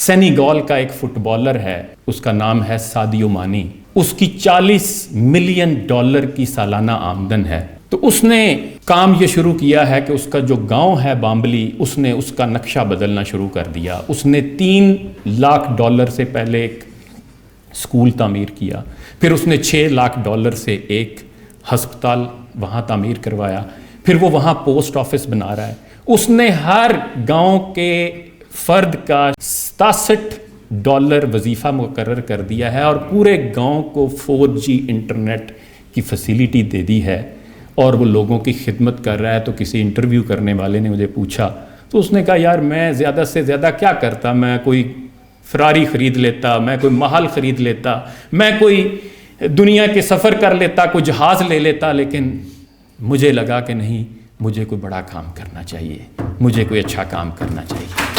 Senegal کا ایک fit bowler ہے، اس کا نام ہے سادیو مانی، اس کی $40 ملین کی سالانہ آمدن ہے۔ تو اس نے کام یہ شروع کیا ہے کہ اس کا جو گاؤں ہے بامبلی، اس نے اس کا نقشہ بدلنا شروع کر دیا۔ اس نے $3 لاکھ سے پہلے ایک اسکول تعمیر کیا، پھر اس نے $6 لاکھ سے ایک ہسپتال وہاں تعمیر کروایا، پھر وہ وہاں پوسٹ آفس بنا رہا ہے۔ اس نے ہر گاؤں کے فرد کا $67 وظیفہ مقرر کر دیا ہے اور پورے گاؤں کو 4G انٹرنیٹ کی فیسیلیٹی دے دی ہے، اور وہ لوگوں کی خدمت کر رہا ہے۔ تو کسی انٹرویو کرنے والے نے مجھے پوچھا، تو اس نے کہا یار میں زیادہ سے زیادہ کیا کرتا، میں کوئی فراری خرید لیتا، میں کوئی محل خرید لیتا، میں کوئی دنیا کے سفر کر لیتا، کوئی جہاز لے لیتا، لیکن مجھے لگا کہ نہیں، مجھے کوئی بڑا کام کرنا چاہیے، مجھے کوئی اچھا کام کرنا چاہیے۔